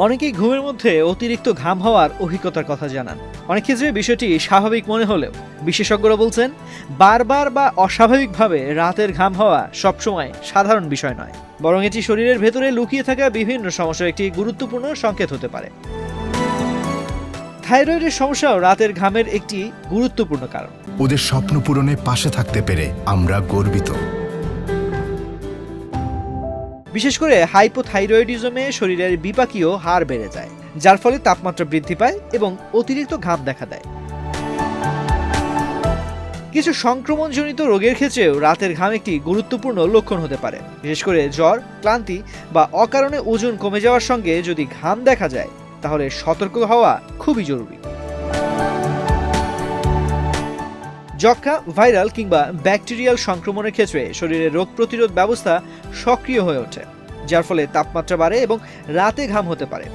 অনেকেই ঘুমের মধ্যে অতিরিক্ত ঘাম হওয়ার অভিজ্ঞতার কথা জানান। অনেক ক্ষেত্রে বিষয়টি স্বাভাবিক মনে হলেও বিশেষজ্ঞরা বলছেন, বারবার বা অস্বাভাবিকভাবে রাতের ঘাম হওয়া সবসময় সাধারণ বিষয় নয়, বরং এটি শরীরের ভেতরে লুকিয়ে থাকা বিভিন্ন সমস্যার একটি গুরুত্বপূর্ণ সংকেত হতে পারে। থাইরয়েডের সমস্যাও রাতের ঘামের একটি গুরুত্বপূর্ণ কারণ। ওদের স্বপ্ন পূরণে পাশে থাকতে পেরে আমরা গর্বিত। বিশেষ করে হাইপোথাইরয়েডিজমে শরীরের বিপাকীয় হার বেড়ে যায়, যার ফলে তাপমাত্রা বৃদ্ধি পায় এবং অতিরিক্ত ঘাম দেখা দেয়। কিছু সংক্রমণজনিত রোগের ক্ষেত্রেও রাতের ঘাম একটি গুরুত্বপূর্ণ লক্ষণ হতে পারে। বিশেষ করে জ্বর, ক্লান্তি বা অকারণে ওজন কমে যাওয়ার সঙ্গে যদি ঘাম দেখা যায়, তাহলে সতর্ক হওয়া খুবই জরুরি। যক্ষ্মা, ভাইরাল কিংবা ব্যাকটেরিয়াল সংক্রমণের ক্ষেত্রে শরীরের রোগ প্রতিরোধ ব্যবস্থা সক্রিয় হয়ে ওঠে, যার ফলে তাপমাত্রা বাড়ে এবং রাতে ঘাম হতে পারে।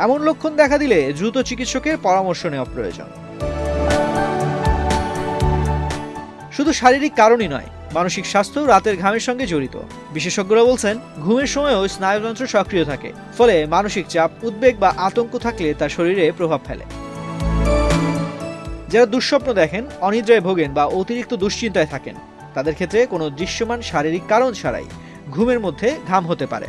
এমন লক্ষণ দেখা দিলে দ্রুত চিকিৎসকের পরামর্শ নেওয়া প্রয়োজন। শুধু শারীরিক কারণই নয়, মানসিক স্বাস্থ্য রাতের ঘামের সঙ্গে জড়িত। বিশেষজ্ঞরা বলছেন, ঘুমের সময়ও স্নায়ুতন্ত্র সক্রিয় থাকে, ফলে মানসিক চাপ, উদ্বেগ বা আতঙ্ক থাকলে তা শরীরে প্রভাব ফেলে। যারা দুঃস্বপ্ন দেখেন, অনিদ্রায় ভোগেন বা অতিরিক্ত দুশ্চিন্তায় থাকেন, তাদের ক্ষেত্রে কোনো দৃশ্যমান শারীরিক কারণ ছাড়াই ঘুমের মধ্যে ঘাম হতে পারে।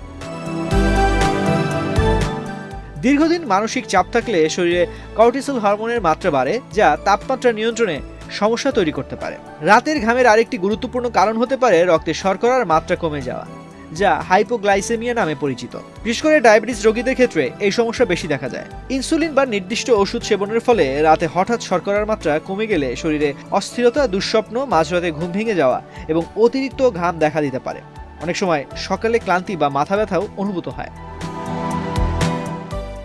দীর্ঘদিন মানসিক চাপ থাকলে শরীরে কর্টিসল হরমোনের মাত্রা বাড়ে, যা তাপমাত্রা নিয়ন্ত্রণে সমস্যা তৈরি করতে পারে। রাতের ঘামের আরেকটি গুরুত্বপূর্ণ কারণ হতে পারে রক্তে শর্করার মাত্রা কমে যাওয়া, যা হাইপোগ্লাইসেমিয়া নামে পরিচিত। বিশেষ করে ডায়াবেটিস রোগীদের ক্ষেত্রে এই সমস্যা বেশি দেখা যায়। ইনসুলিন বা নির্দিষ্ট ওষুধ সেবনের ফলে রাতে হঠাৎ শর্করার মাত্রা কমে গেলে শরীরে অস্থিরতা, দুঃস্বপ্ন, মাঝরাতে ঘুম ভেঙে যাওয়া এবং অতিরিক্ত ঘাম দেখা দিতে পারে। অনেক সময় সকালে ক্লান্তি বা মাথা ব্যথাও অনুভূত হয়।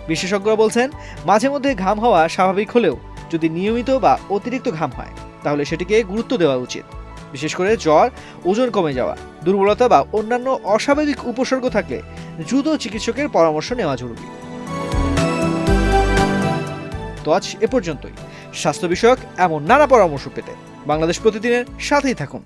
বিশেষজ্ঞরা বলছেন, মাঝে মধ্যে ঘাম হওয়া স্বাভাবিক হলেও যদি নিয়মিত বা অতিরিক্ত ঘাম হয়, তাহলে সেটিকে গুরুত্ব দেওয়া উচিত। বিশেষ করে জ্বর, ওজন কমে যাওয়া, দুর্বলতা বা অন্যান্য অস্বাভাবিক উপসর্গ থাকলে দ্রুত চিকিৎসকের পরামর্শ নেওয়া জরুরি। তো আজ এ পর্যন্তই। স্বাস্থ্য বিষয়ক এমন নানা পরামর্শ পেতে বাংলাদেশ প্রতিদিনের সাথেই থাকুন।